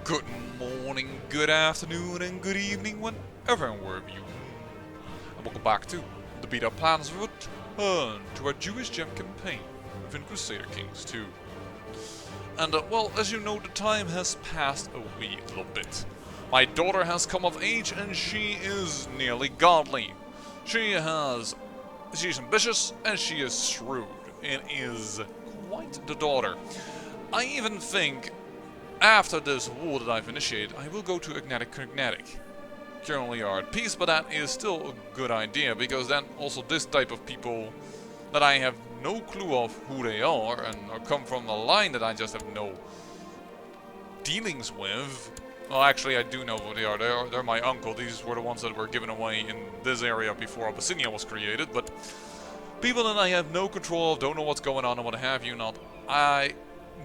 Good morning, good afternoon, and good evening, whenever and wherever you are. And welcome back to the Beat Up Plans of Return to our Jewish Gem campaign within Crusader Kings 2. And well, as you know, the time has passed a wee little bit. My daughter has come of age and she is nearly godly. She's ambitious and she is shrewd and is quite the daughter. I even think after this war that I've initiated, I will go to Agnatic. Currently are at peace, but that is still a good idea, because then also this type of people that I have no clue of who they are, and come from a line that I just have no dealings with. Well, actually I do know who they are. They're my uncle. These were the ones that were given away in this area before Abyssinia was created, but people that I have no control of, don't know what's going on and what have you not, I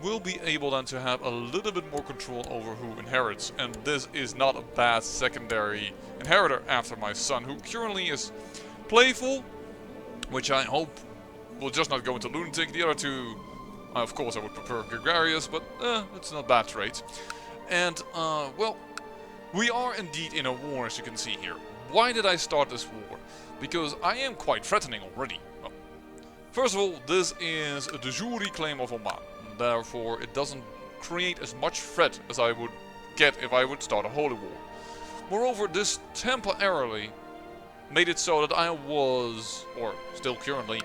will be able then to have a little bit more control over who inherits, and this is not a bad secondary inheritor after my son, who currently is playful, which I hope will just not go into lunatic. The other two, of course I would prefer gregarious, but it's not a bad trait. And well, we are indeed in a war, as you can see here. Why did I start this war? Because I am quite threatening already. Well, first of all, this is a de jure claim of Oman. Therefore, it doesn't create as much threat as I would get if I would start a holy war. Moreover, this temporarily made it so that I was, or still currently,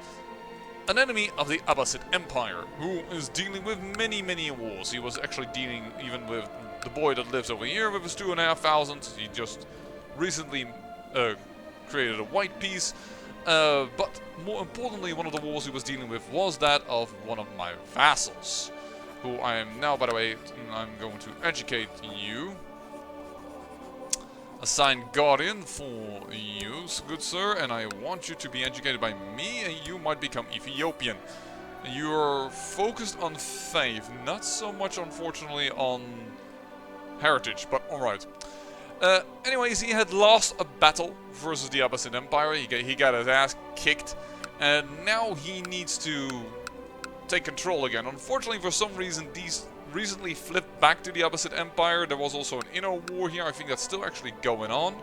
an enemy of the Abbasid Empire, who is dealing with many wars. He was actually dealing even with the boy that lives over here with his 2,500. He just recently created a white peace. But more importantly, one of the wars he was dealing with was that of one of my vassals, who I am now, by the way, I'm going to educate you. Assign guardian for you, good sir, and I want you to be educated by me, and you might become Ethiopian. You're focused on faith, not so much, unfortunately, on heritage, but alright. Anyways, he had lost a battle versus the Abbasid Empire. He got his ass kicked, and now he needs to take control again. Unfortunately, for some reason, these recently flipped back to the Abbasid Empire. There was also an inner war here. I think that's still actually going on.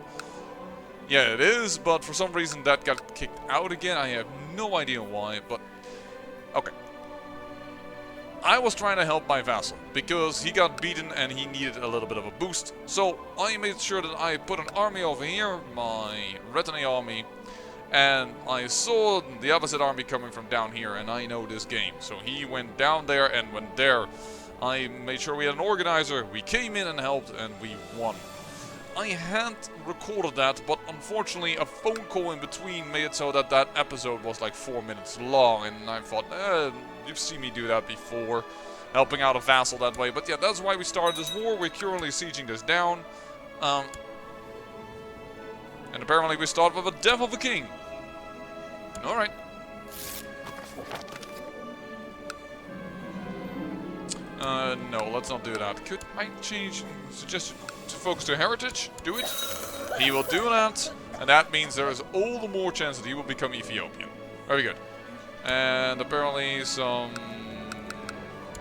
Yeah, it is, but for some reason that got kicked out again. I have no idea why, but okay. I was trying to help my vassal, because he got beaten and he needed a little bit of a boost. So I made sure that I put an army over here, my retinue army, and I saw the Abbasid army coming from down here, and I know this game. So he went down there, and went there. I made sure we had an organizer, we came in and helped, and we won. I had recorded that, but unfortunately a phone call in between made it so that that episode was like 4 minutes long, and I thought, you've seen me do that before, helping out a vassal that way. But yeah, that's why we started this war. We're currently sieging this down. And apparently we start with a death of a king. Alright. No, let's not do that. Could I suggest to focus to heritage? Do it. He will do that. And that means there is all the more chance that he will become Ethiopian. Very good. And apparently some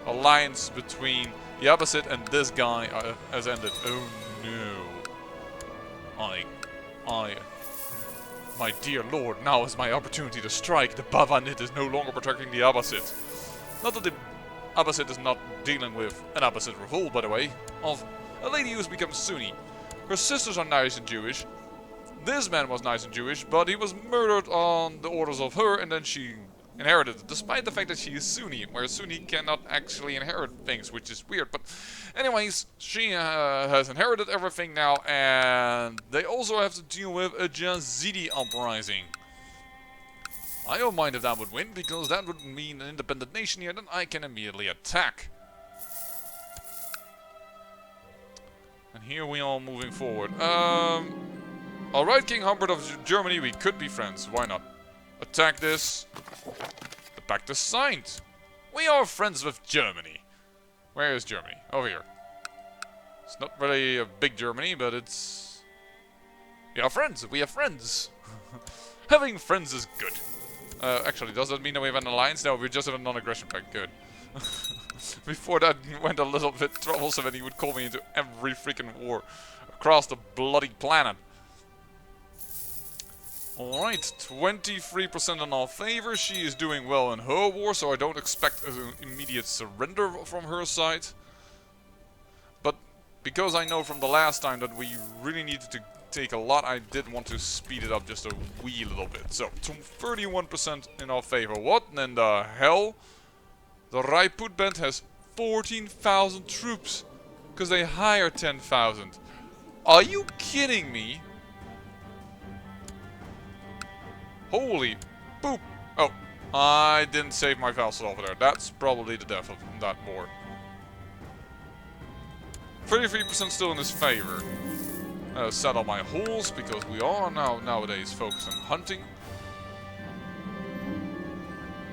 alliance between the Abbasid and this guy has ended. Oh no. My dear lord, now is my opportunity to strike. The Bavanid is no longer protecting the Abbasid. Not that the Abbasid is not dealing with an Abbasid revolt, by the way, of a lady who's become Sunni. Her sisters are nice and Jewish. This man was nice and Jewish, but he was murdered on the orders of her, and then she inherited it, despite the fact that she is Sunni, where Sunni cannot actually inherit things, which is weird. But anyways, she has inherited everything now, and they also have to deal with a Yazidi uprising. I don't mind if that would win, because that would mean an independent nation here, then I can immediately attack. And here we are moving forward. Alright, King Humbert of Germany, we could be friends. Why not? Attack this. The pact is signed. We are friends with Germany. Where is Germany? Over here. It's not really a big Germany, but it's... We are friends. We are friends. Having friends is good. Actually, does that mean that we have an alliance? No, we just have a non-aggression pact. Good. Before that went a little bit troublesome and he would call me into every freaking war across the bloody planet. Alright, 23% in our favor. She is doing well in her war, so I don't expect an immediate surrender from her side. But because I know from the last time that we really needed to take a lot, I did want to speed it up just a wee little bit. So, 31% in our favor. What in the hell? The Rajput band has 14,000 troops. Because they hired 10,000. Are you kidding me? Holy poop. Oh, I didn't save my vassal over there. That's probably the death of that war. 33% still in his favor. Settle my holes, because we are nowadays focused on hunting.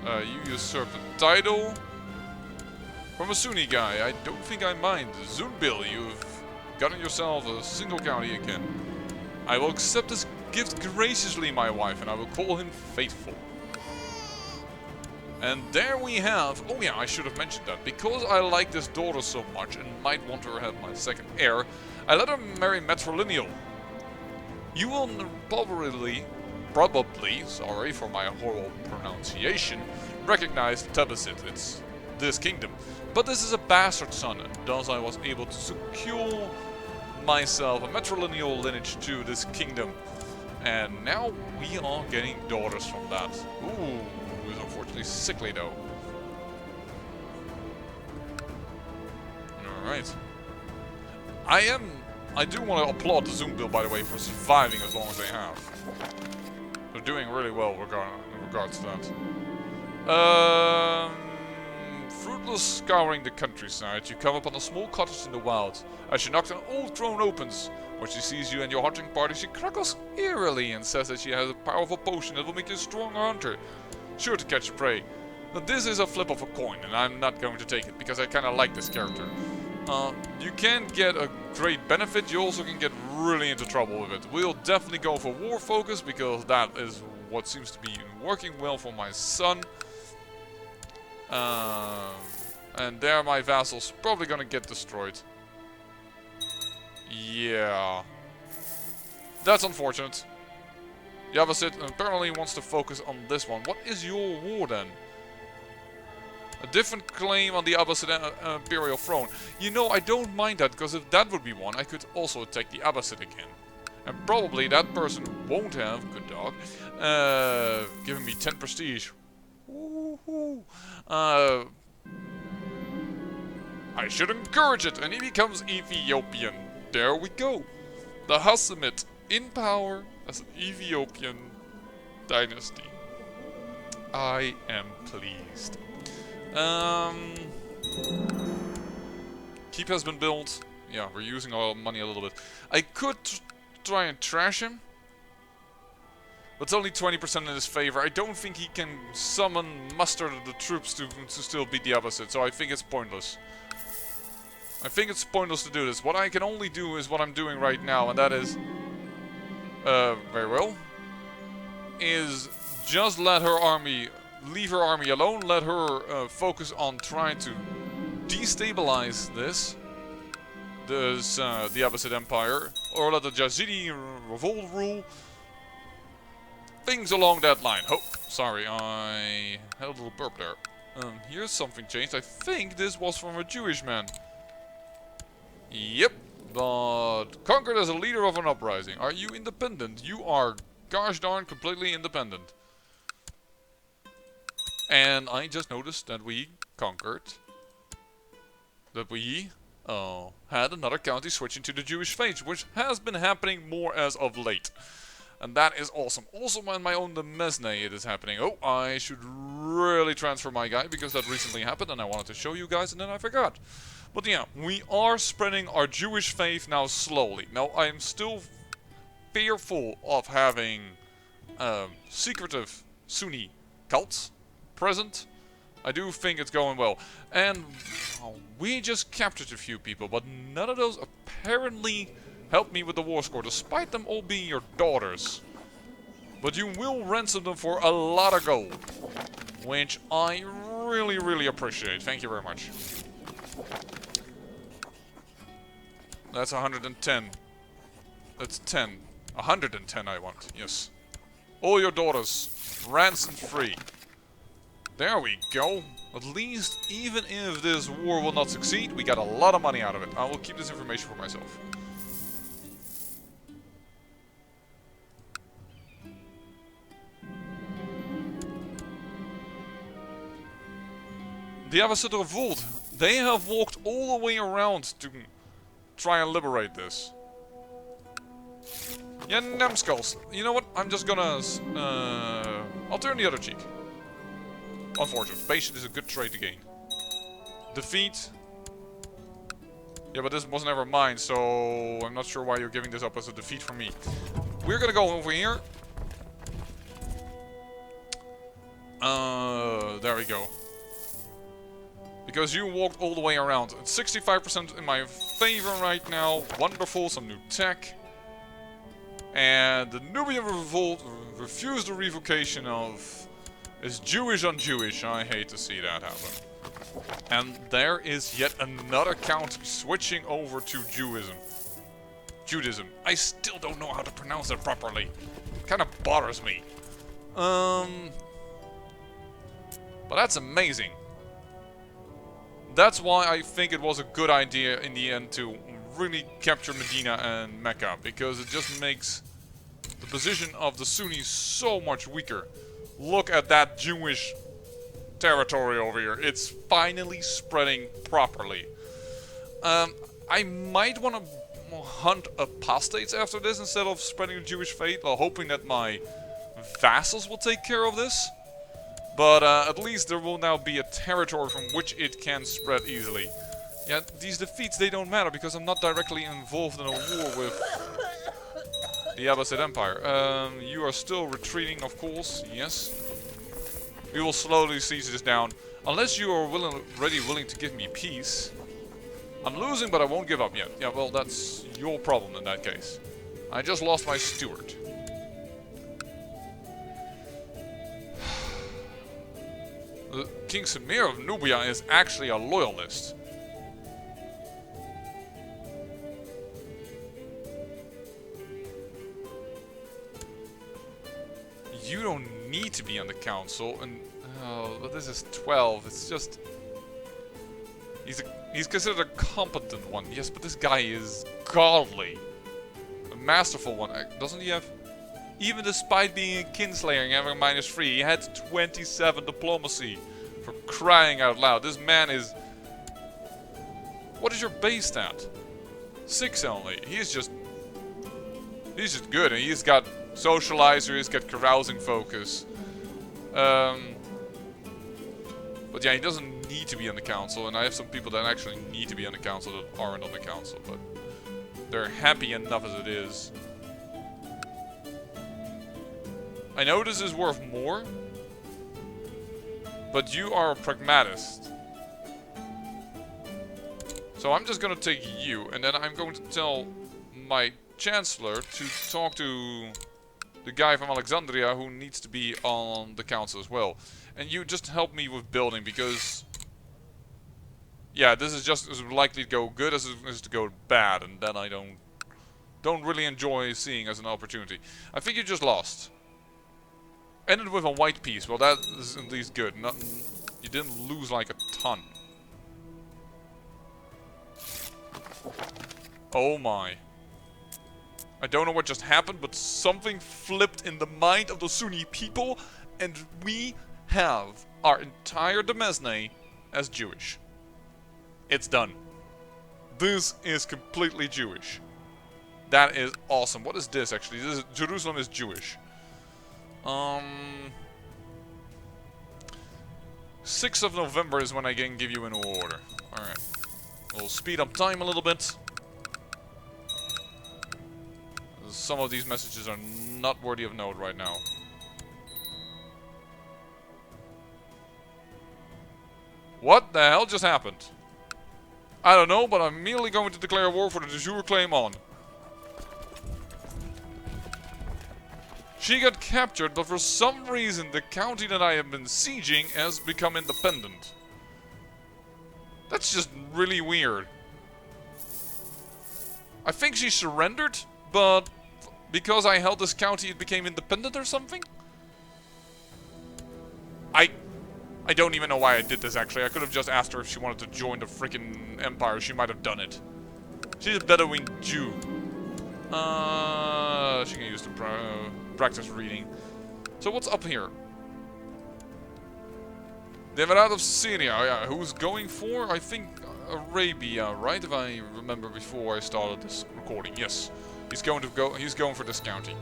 You usurp the title. From a Sunni guy, I don't think I mind. Zunbil, you've gotten yourself a single county again. I will accept this gift graciously, my wife, and I will call him faithful. And there we have... Oh yeah, I should have mentioned that. Because I like this daughter so much and might want her to have my second heir, I let her marry matrilineal. You will probably, sorry for my horrible pronunciation, recognize Tabasit. It's this kingdom. But this is a bastard son, and thus I was able to secure myself a matrilineal lineage to this kingdom. And now we are getting daughters from that. Ooh, who's unfortunately sickly though. Alright. I do want to applaud the Zunbil, by the way, for surviving as long as they have. They're doing really well in regards to that. Fruitless scouring the countryside, you come upon a small cottage in the wilds. As she knocks, an old throne opens. When she sees you and your hunting party, she crackles eerily and says that she has a powerful potion that will make you a stronger hunter, sure to catch prey. Now this is a flip of a coin, and I'm not going to take it, because I kinda like this character. You can get a great benefit, you also can get really into trouble with it. We'll definitely go for war focus, because that is what seems to be working well for my son. And there my vassal's probably gonna get destroyed. Yeah. That's unfortunate. Yavasit apparently wants to focus on this one. What is your war then? A different claim on the Abbasid Imperial throne. You know, I don't mind that, because if that would be one, I could also attack the Abbasid again. And probably that person won't have, good dog, giving me 10 prestige. Woohoo! I should encourage it, and he becomes Ethiopian. There we go. The Hassemite in power as an Ethiopian dynasty. I am pleased. Keep has been built. Yeah, we're using our money a little bit. I could try and trash him, but it's only 20% in his favor. I don't think he can muster the troops to still beat the Abbasid, so I think it's pointless. I think it's pointless to do this. What I can only do is what I'm doing right now, and that is, very well, is just let her army, leave her army alone, let her focus on trying to destabilize the Abbasid Empire, or let the Yazidi revolt rule. Things along that line. Oh, sorry, I had a little burp there. Here's something changed. I think this was from a Jewish man. Yep, but conquered as a leader of an uprising. Are you independent? You are gosh darn completely independent. And I just noticed that we conquered. That we had another county switching to the Jewish faith, which has been happening more as of late. And that is awesome. Also in my own Mesne it is happening. Oh, I should really transfer my guy, because that recently happened and I wanted to show you guys and then I forgot. But yeah, we are spreading our Jewish faith now slowly. Now, I am still fearful of having secretive Sunni cults present. I do think it's going well. And we just captured a few people, but none of those apparently helped me with the war score, despite them all being your daughters. But you will ransom them for a lot of gold, which I really, really appreciate. Thank you very much. That's 110. That's 10. 110 I want, yes. All your daughters, ransom free. There we go. At least, even if this war will not succeed, we got a lot of money out of it. I will keep this information for myself. The Avocet Revolt, they have walked all the way around to try and liberate this. Yeah, numbskulls. You know what? I'm just gonna... I'll turn the other cheek. Unfortunate. Patience is a good trait to gain. Defeat. Yeah, but this was never mine, so I'm not sure why you're giving this up as a defeat for me. We're gonna go over here. There we go. Because you walked all the way around. It's 65% in my favor right now. Wonderful, some new tech. And the Nubian Revolt refused the revocation of... It's Jewish on Jewish. I hate to see that happen. And there is yet another country switching over to Judaism. I still don't know how to pronounce that properly. It kind of bothers me. But that's amazing. That's why I think it was a good idea in the end to really capture Medina and Mecca. Because it just makes the position of the Sunnis so much weaker. Look at that Jewish territory over here. It's finally spreading properly. I might want to hunt apostates after this instead of spreading the Jewish faith, while hoping that my vassals will take care of this. But at least there will now be a territory from which it can spread easily. Yeah, these defeats, they don't matter because I'm not directly involved in a war with the Abbasid Empire. You are still retreating, of course, yes. We will slowly siege this down. Unless you are already willing to give me peace. I'm losing, but I won't give up yet. Yeah, well, that's your problem in that case. I just lost my steward. King Samir of Nubia is actually a loyalist. You don't need to be on the council, and but this is 12. It's just he's considered a competent one. Yes, but this guy is godly, a masterful one. Doesn't he have? Even despite being a kinslayer and having -3, he had 27 diplomacy. For crying out loud, this man is... What is your base stat? 6 only. He's just good, and he's got socializer, he's got carousing focus. But yeah, he doesn't need to be on the council, and I have some people that actually need to be on the council that aren't on the council, but they're happy enough as it is. I know this is worth more, but you are a pragmatist. So I'm just gonna take you, and then I'm going to tell my chancellor to talk to the guy from Alexandria who needs to be on the council as well. And you just help me with building, because... yeah, this is just as likely to go good as it is to go bad, and then I don't really enjoy seeing as an opportunity. I think you just lost. Ended with a white piece. Well, that is at least good. You didn't lose like a ton. Oh my. I don't know what just happened, but something flipped in the mind of the Sunni people, and we have our entire Demesne as Jewish. It's done. This is completely Jewish. That is awesome. What is this actually? Jerusalem is Jewish. 6th of November is when I can give you an order. Alright. We'll speed up time a little bit. Some of these messages are not worthy of note right now. What the hell just happened? I don't know, but I'm immediately going to declare war for the de jure claim on. She got captured, but for some reason the county that I have been sieging has become independent. That's just really weird. I think she surrendered, but because I held this county it became independent or something? I don't even know why I did this actually. I could have just asked her if she wanted to join the freaking empire. She might have done it. She's a Bedouin Jew. She can use to practice reading. So what's up here? They were out of Syria. Yeah, who's going for? I think Arabia, right? If I remember before I started this recording. Yes, he's going for this county.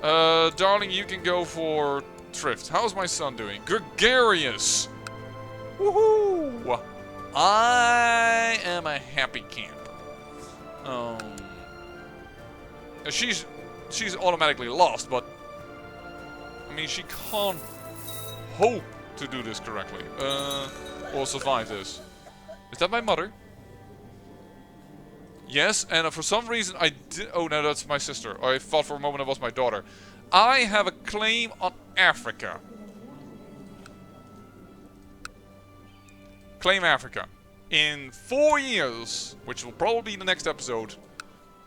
Darling, you can go for Thrift. How's my son doing? Gregarious. Woohoo! I am a happy camper. She's automatically lost, but I mean she can't hope to do this correctly. Or survive this. Is that my mother? Yes, and for some reason I did. Oh no, that's my sister. I thought for a moment it was my daughter. I have a claim on Africa. Claim Africa. In 4 years, which will probably be the next episode,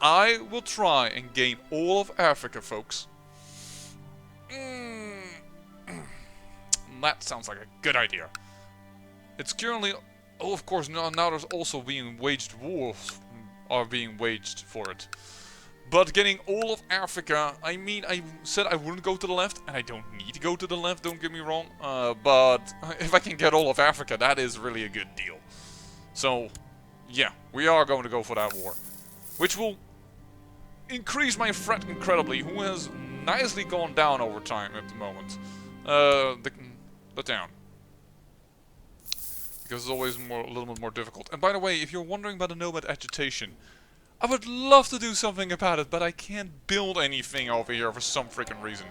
I will try and gain all of Africa, folks. That sounds like a good idea. It's currently... Oh, of course, now there's also being waged wars are being waged for it. But getting all of Africa, I mean, I said I wouldn't go to the left, and I don't need to go to the left, don't get me wrong. But if I can get all of Africa, that is really a good deal. So, yeah, we are going to go for that war. Which will increase my threat incredibly, who has nicely gone down over time at the moment. The town. Because it's always a little bit more difficult. And by the way, if you're wondering about the nomad agitation, I would love to do something about it, but I can't build anything over here for some freaking reason.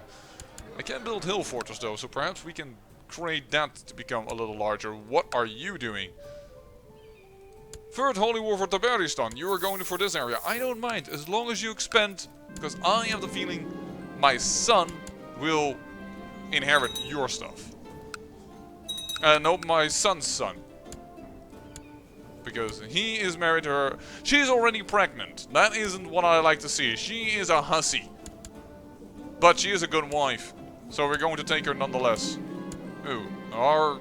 I can build hill fortress though, so perhaps we can create that to become a little larger. What are you doing? Third Holy War for Tabaristan. You are going for this area. I don't mind, as long as you expand, because I have the feeling my son will inherit your stuff. No, my son's son. Because he is married to her. She's already pregnant. That isn't what I like to see. She is a hussy. But she is a good wife. So we're going to take her nonetheless. Ooh. Well,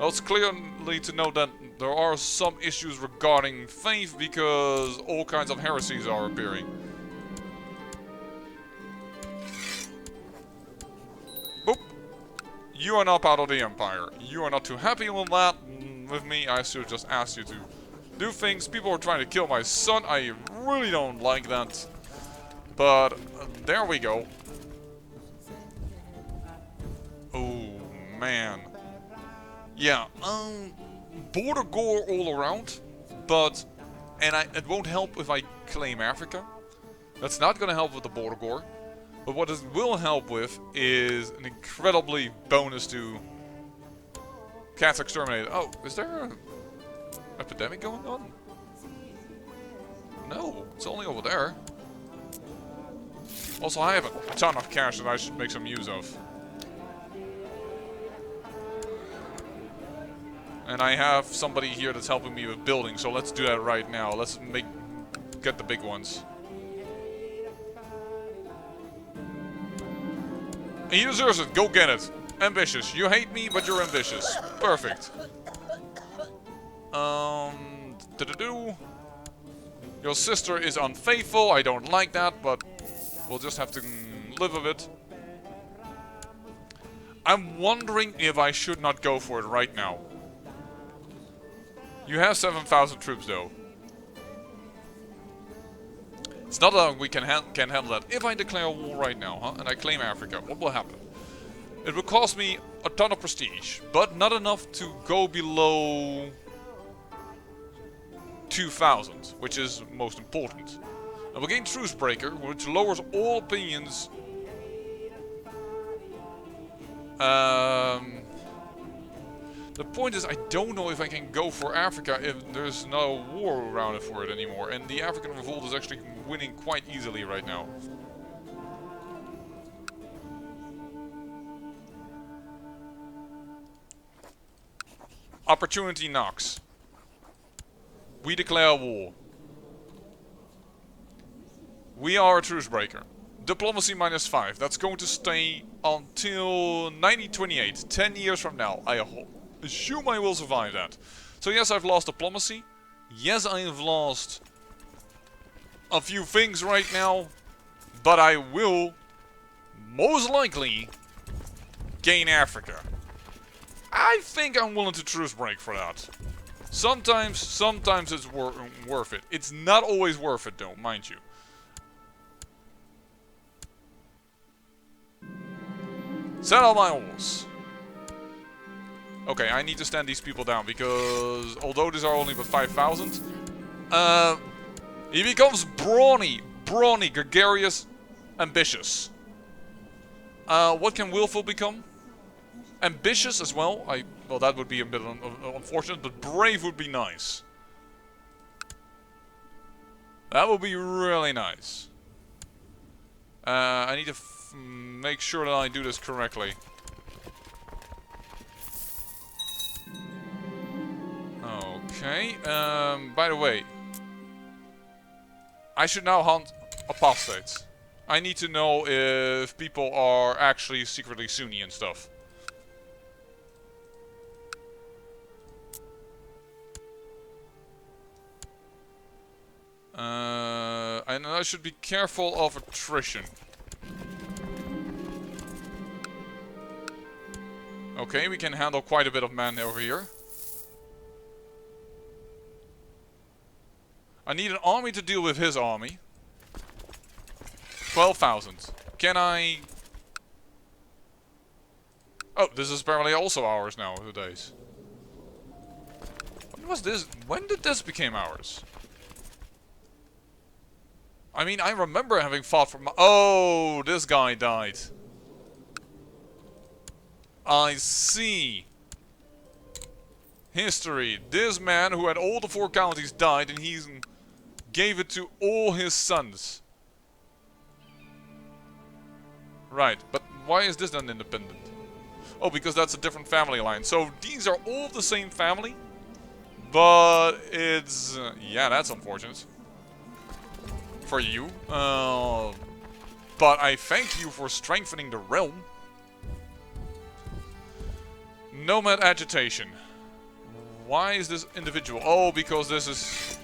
it's clearly to know that there are some issues regarding faith because all kinds of heresies are appearing. Boop. You are not part of the Empire. You are not too happy with that. With me, I should have just asked you to do things. People are trying to kill my son. I really don't like that. But there we go. Oh man. Yeah, border gore all around, but it won't help if I claim Africa. That's not gonna help with the border gore. But what it will help with is an incredibly bonus to cats exterminated. Oh, is there an epidemic going on? No, it's only over there. Also, I have a ton of cash that I should make some use of. And I have somebody here that's helping me with building, so let's do that right now. Let's get the big ones. He deserves it. Go get it. Ambitious. You hate me, but you're ambitious. Perfect. Your sister is unfaithful. I don't like that, but we'll just have to live with it. I'm wondering if I should not go for it right now. You have 7,000 troops, though. It's not that we can handle that. If I declare war right now, huh, and I claim Africa, what will happen? It will cost me a ton of prestige, but not enough to go below 2,000, which is most important. And we'll gain Truce Breaker, which lowers all opinions. The point is, I don't know if I can go for Africa if there's no war around it for it anymore. And the African revolt is actually winning quite easily right now. Opportunity knocks. We declare war. We are a truce breaker. Diplomacy -5. That's going to stay until 1928. 10 years from now. I assume I will survive that. So yes, I've lost diplomacy. Yes, I've lost a few things right now. But I will most likely gain Africa. I think I'm willing to truce break for that. Sometimes it's worth it. It's not always worth it though, mind you. Settle my walls. Okay, I need to stand these people down because although these are only but 5,000, he becomes brawny, gregarious, ambitious. What can willful become? Ambitious as well. Well, that would be a bit unfortunate, but brave would be nice. That would be really nice. I need to make sure that I do this correctly. Okay. By the way, I should now hunt apostates. I need to know if people are actually secretly Sunni and stuff. And I should be careful of attrition. Okay, we can handle quite a bit of men over here. I need an army to deal with his army. 12,000. Can I... Oh, this is apparently also ours nowadays. When was this? When did this become ours? I mean, I remember having fought for my... Oh, this guy died. I see. History. This man who had all the 4 counties died and he gave it to all his sons. Right, but why is this then independent? Oh, because that's a different family line. So these are all the same family. But it's... yeah, that's unfortunate. For you. But I thank you for strengthening the realm. Nomad agitation. Why is this individual? Oh, because this is...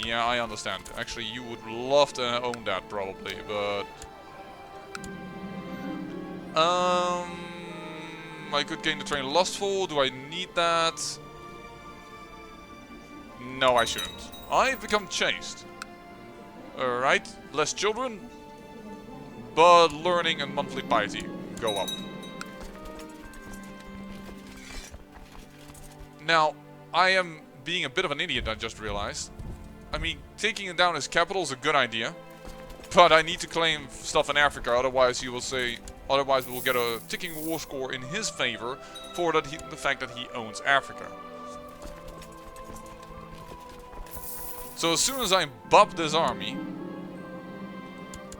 yeah, I understand. Actually, you would love to own that probably, but... I could gain the train Lustful. Do I need that? No, I shouldn't. I've become chaste. Alright, less children. But learning and monthly piety go up. Now, I am being a bit of an idiot, I just realized. I mean, taking it down his capital is a good idea. But I need to claim stuff in Africa, otherwise he will say... otherwise we will get a ticking war score in his favor for the fact that he owns Africa. So as soon as I bop this army...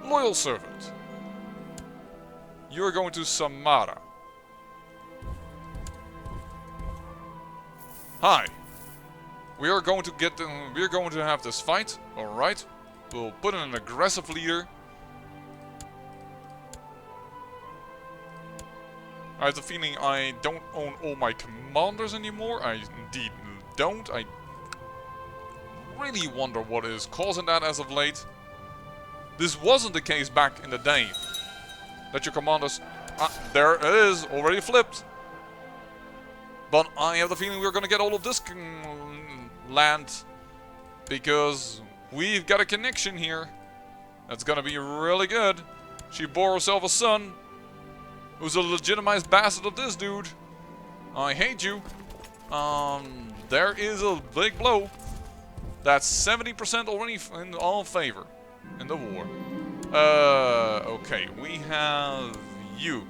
Loyal servant. You're going to Samara. Hi. We are going to have this fight. Alright. We'll put in an aggressive leader. I have the feeling I don't own all my commanders anymore. I indeed don't. I really wonder what is causing that as of late. This wasn't the case back in the day. That your commanders... there it is, already flipped. But I have the feeling we're going to get all of this land. Because we've got a connection here. That's going to be really good. She bore herself a son. Who's a legitimized bastard of this dude. I hate you. There is a big blow. That's 70% already in all favor in the war. Okay, we have you.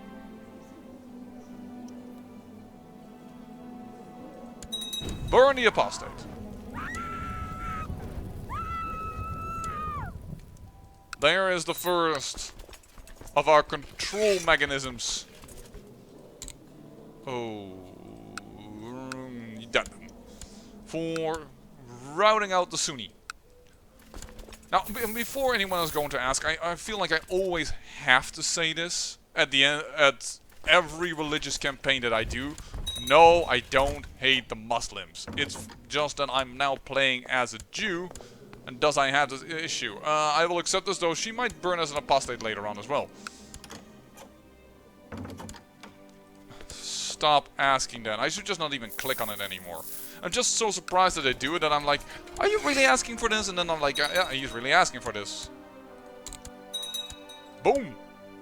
Burn the apostate. There is the first of our control mechanisms. Oh, done. for routing out the Sunni. Now, before anyone is going to ask, I feel like I always have to say this at the end, at every religious campaign that I do. No, I don't hate the Muslims. It's just that I'm now playing as a Jew, and thus I have this issue. I will accept this, though. She might burn as an apostate later on as well. Stop asking that. I should just not even click on it anymore. I'm just so surprised that they do it that I'm like, are you really asking for this? And then I'm like, yeah, he's really asking for this. Boom!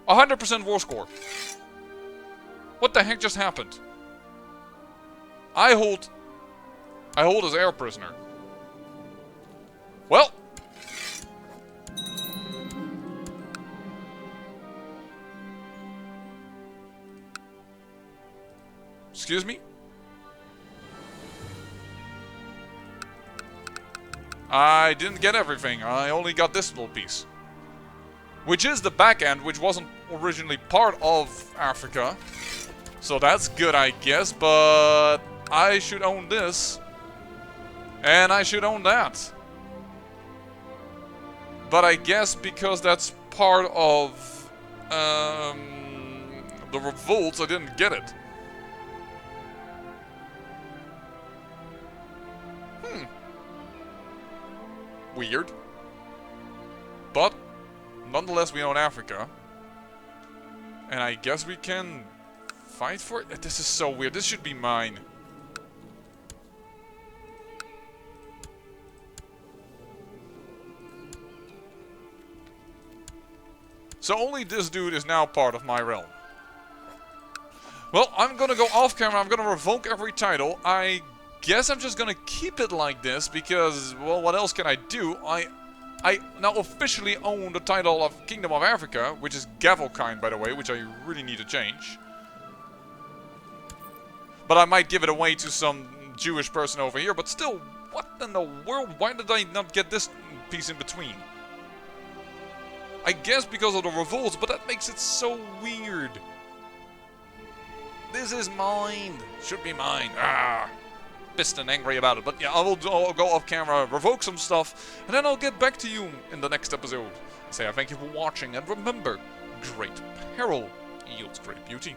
100% war score. What the heck just happened? I hold as air prisoner. Well. Excuse me? I didn't get everything. I only got this little piece. Which is the back end, which wasn't originally part of Africa. So that's good, I guess, but I should own this. And I should own that. But I guess because that's part of the revolts, I didn't get it. Weird. But, nonetheless, we own Africa. And I guess we can fight for it? This is so weird. This should be mine. So only this dude is now part of my realm. Well, I'm gonna go off camera. I'm gonna revoke every title. I guess I'm just gonna keep it like this because, well, what else can I do? I now officially own the title of Kingdom of Africa, which is Gavelkind, by the way, which I really need to change. But I might give it away to some Jewish person over here, but still, what in the world? Why did I not get this piece in between? I guess because of the revolts, but that makes it so weird. This is mine. Should be mine. Ah. Pissed and angry about it. But yeah, I'll go off camera, revoke some stuff, and then I'll get back to you in the next episode. I say I thank you for watching, and remember, great peril yields great beauty.